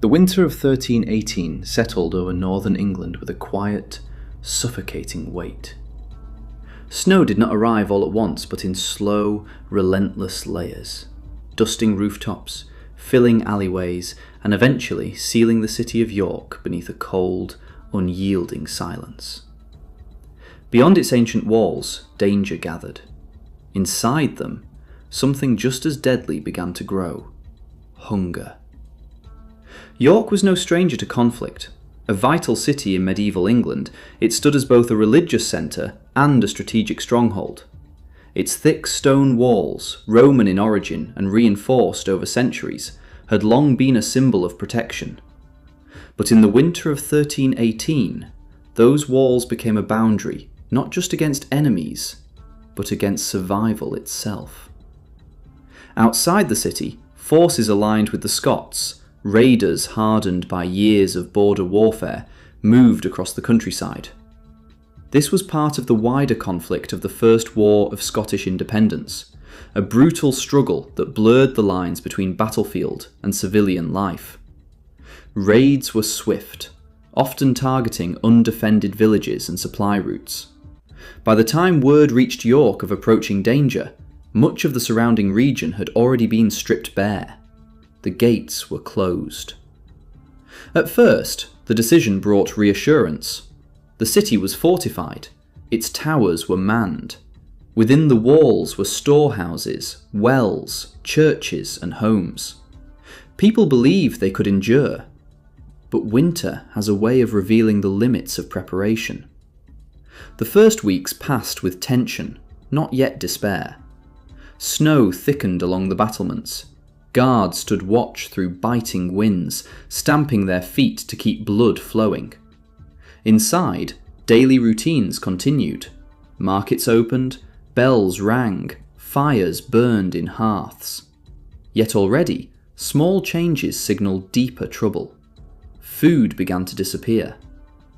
The winter of 1318 settled over northern England with a quiet, suffocating weight. Snow did not arrive all at once, but in slow, relentless layers, dusting rooftops, filling alleyways, and eventually sealing the city of York beneath a cold, unyielding silence. Beyond its ancient walls, danger gathered. Inside them, something just as deadly began to grow: hunger. York was no stranger to conflict. A vital city in medieval England, it stood as both a religious centre and a strategic stronghold. Its thick stone walls, Roman in origin and reinforced over centuries, had long been a symbol of protection. But in the winter of 1318, those walls became a boundary not just against enemies, but against survival itself. Outside the city, forces aligned with the Scots, raiders hardened by years of border warfare, moved across the countryside. This was part of the wider conflict of the First War of Scottish Independence, a brutal struggle that blurred the lines between battlefield and civilian life. Raids were swift, often targeting undefended villages and supply routes. By the time word reached York of approaching danger, much of the surrounding region had already been stripped bare. The gates were closed. At first, the decision brought reassurance. The city was fortified. Its towers were manned. Within the walls were storehouses, wells, churches, and homes. People believed they could endure. But winter has a way of revealing the limits of preparation. The first weeks passed with tension, not yet despair. Snow thickened along the battlements. Guards stood watch through biting winds, stamping their feet to keep blood flowing. Inside, daily routines continued. Markets opened, bells rang, fires burned in hearths. Yet already, small changes signalled deeper trouble. Food began to disappear.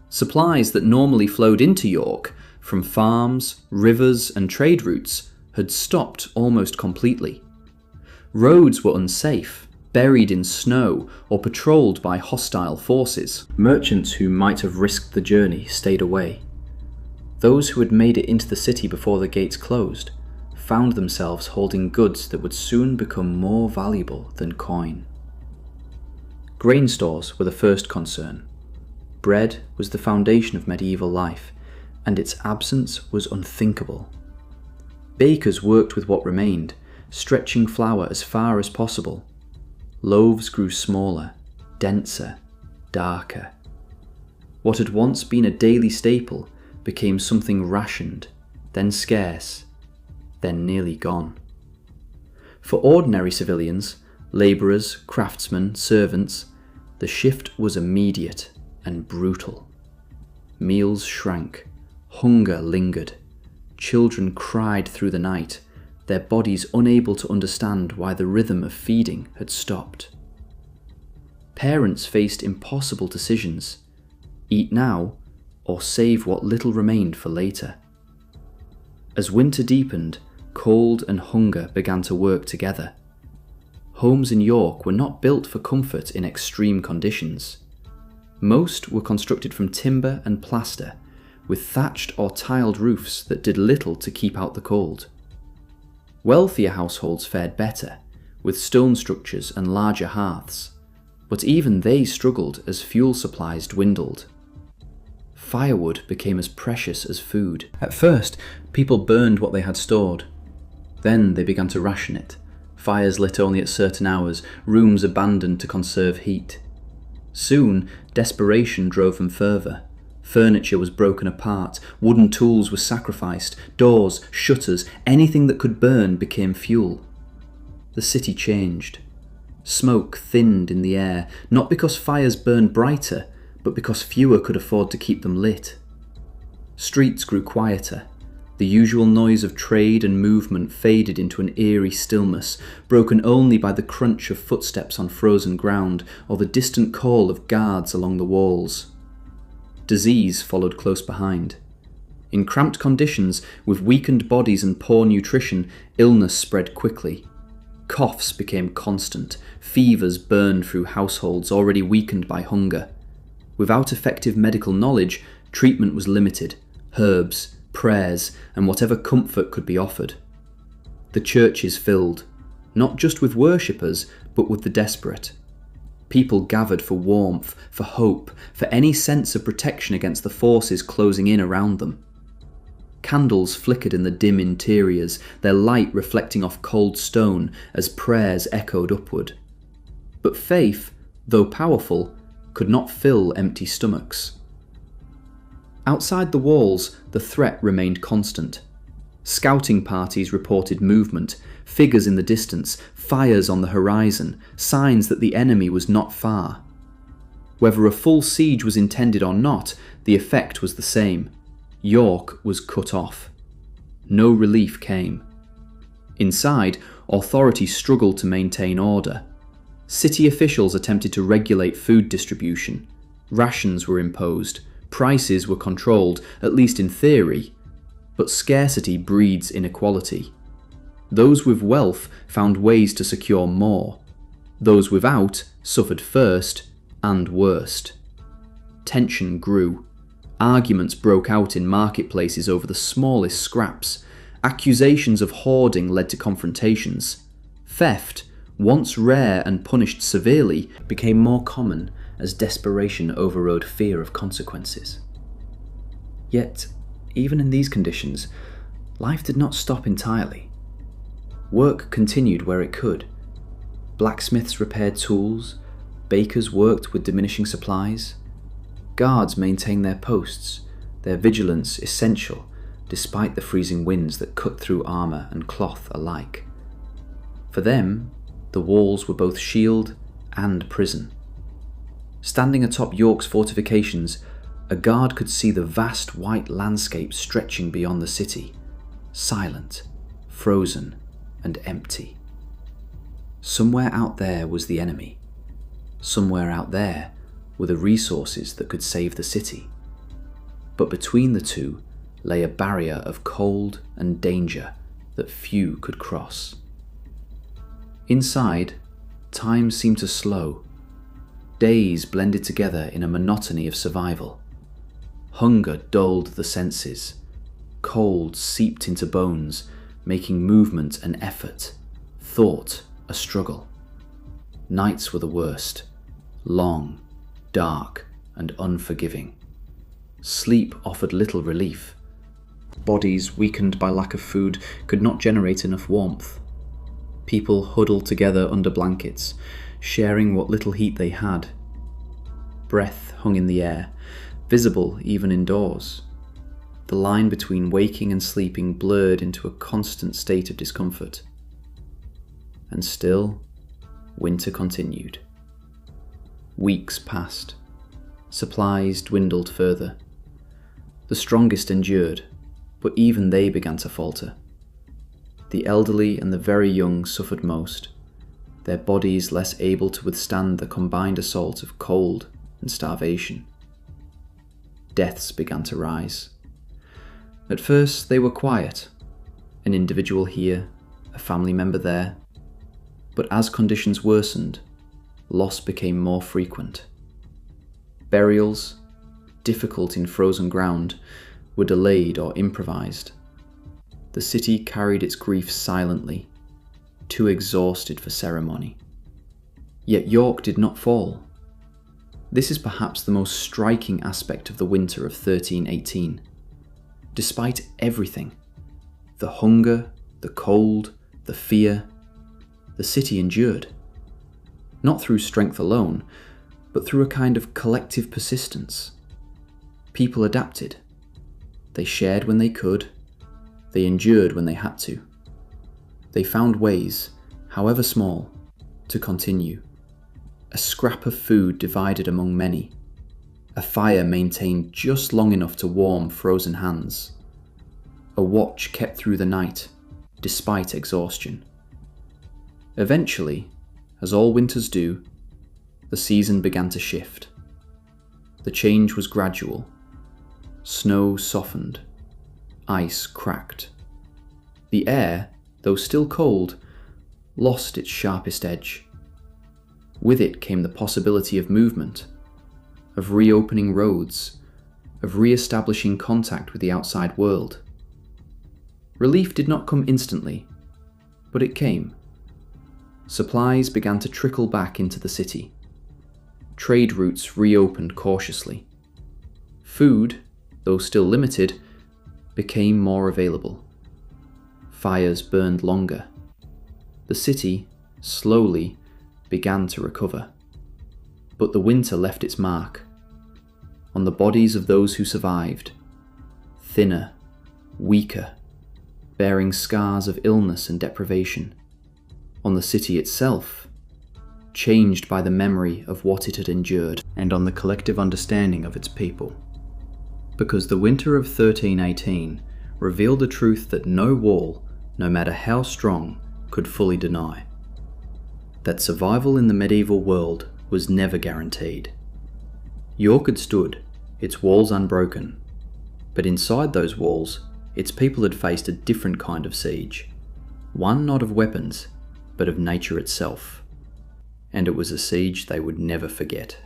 Supplies that normally flowed into York, from farms, rivers, and trade routes, had stopped almost completely. Roads were unsafe, buried in snow, or patrolled by hostile forces. Merchants who might have risked the journey stayed away. Those who had made it into the city before the gates closed found themselves holding goods that would soon become more valuable than coin. Grain stores were the first concern. Bread was the foundation of medieval life, and its absence was unthinkable. Bakers worked with what remained, stretching flour as far as possible. Loaves grew smaller, denser, darker. What had once been a daily staple became something rationed, then scarce, then nearly gone. For ordinary civilians, labourers, craftsmen, servants, the shift was immediate and brutal. Meals shrank, hunger lingered, children cried through the night, their bodies unable to understand why the rhythm of feeding had stopped. Parents faced impossible decisions: eat now or save what little remained for later. As winter deepened, cold and hunger began to work together. Homes in York were not built for comfort in extreme conditions. Most were constructed from timber and plaster, with thatched or tiled roofs that did little to keep out the cold. Wealthier households fared better, with stone structures and larger hearths, but even they struggled as fuel supplies dwindled. Firewood became as precious as food. At first, people burned what they had stored. Then they began to ration it. Fires lit only at certain hours, rooms abandoned to conserve heat. Soon, desperation drove them further. Furniture was broken apart, wooden tools were sacrificed, doors, shutters, anything that could burn became fuel. The city changed. Smoke thinned in the air, not because fires burned brighter, but because fewer could afford to keep them lit. Streets grew quieter. The usual noise of trade and movement faded into an eerie stillness, broken only by the crunch of footsteps on frozen ground or the distant call of guards along the walls. Disease followed close behind. In cramped conditions, with weakened bodies and poor nutrition, illness spread quickly. Coughs became constant, fevers burned through households already weakened by hunger. Without effective medical knowledge, treatment was limited: herbs, prayers, and whatever comfort could be offered. The churches filled, not just with worshippers, but with the desperate. People gathered for warmth, for hope, for any sense of protection against the forces closing in around them. Candles flickered in the dim interiors, their light reflecting off cold stone as prayers echoed upward. But faith, though powerful, could not fill empty stomachs. Outside the walls, the threat remained constant. Scouting parties reported movement, figures in the distance, fires on the horizon, signs that the enemy was not far. Whether a full siege was intended or not, the effect was the same. York was cut off. No relief came. Inside, authorities struggled to maintain order. City officials attempted to regulate food distribution. Rations were imposed. Prices were controlled, at least in theory. But scarcity breeds inequality. Those with wealth found ways to secure more. Those without suffered first and worst. Tension grew. Arguments broke out in marketplaces over the smallest scraps. Accusations of hoarding led to confrontations. Theft, once rare and punished severely, became more common as desperation overrode fear of consequences. Yet, even in these conditions, life did not stop entirely. Work continued where it could. Blacksmiths repaired tools, bakers worked with diminishing supplies. Guards maintained their posts, their vigilance essential despite the freezing winds that cut through armour and cloth alike. For them, the walls were both shield and prison. Standing atop York's fortifications, a guard could see the vast white landscape stretching beyond the city, silent, frozen, and empty. Somewhere out there was the enemy. Somewhere out there were the resources that could save the city. But between the two lay a barrier of cold and danger that few could cross. Inside, time seemed to slow. Days blended together in a monotony of survival. Hunger dulled the senses. Cold seeped into bones, making movement an effort, thought a struggle. Nights were the worst, long, dark, and unforgiving. Sleep offered little relief. Bodies weakened by lack of food could not generate enough warmth. People huddled together under blankets, sharing what little heat they had. Breath hung in the air, visible even indoors. The line between waking and sleeping blurred into a constant state of discomfort. And still, winter continued. Weeks passed. Supplies dwindled further. The strongest endured, but even they began to falter. The elderly and the very young suffered most, their bodies less able to withstand the combined assault of cold and starvation. Deaths began to rise. At first they were quiet, an individual here, a family member there, but as conditions worsened, loss became more frequent. Burials, difficult in frozen ground, were delayed or improvised. The city carried its grief silently, too exhausted for ceremony. Yet York did not fall. This is perhaps the most striking aspect of the winter of 1318. Despite everything, the hunger, the cold, the fear, the city endured. Not through strength alone, but through a kind of collective persistence. People adapted. They shared when they could. They endured when they had to. They found ways, however small, to continue. A scrap of food divided among many. A fire maintained just long enough to warm frozen hands. A watch kept through the night, despite exhaustion. Eventually, as all winters do, the season began to shift. The change was gradual. Snow softened. Ice cracked. The air, though still cold, lost its sharpest edge. With it came the possibility of movement, of reopening roads, of re-establishing contact with the outside world. Relief did not come instantly, but it came. Supplies began to trickle back into the city. Trade routes reopened cautiously. Food, though still limited, became more available. Fires burned longer. The city, slowly, began to recover. But the winter left its mark. On the bodies of those who survived, thinner, weaker, bearing scars of illness and deprivation. On the city itself, changed by the memory of what it had endured, and on the collective understanding of its people. Because the winter of 1318 revealed a truth that no wall, no matter how strong, could fully deny. That survival in the medieval world was never guaranteed. York had stood, its walls unbroken, but inside those walls, its people had faced a different kind of siege, one not of weapons, but of nature itself. And it was a siege they would never forget.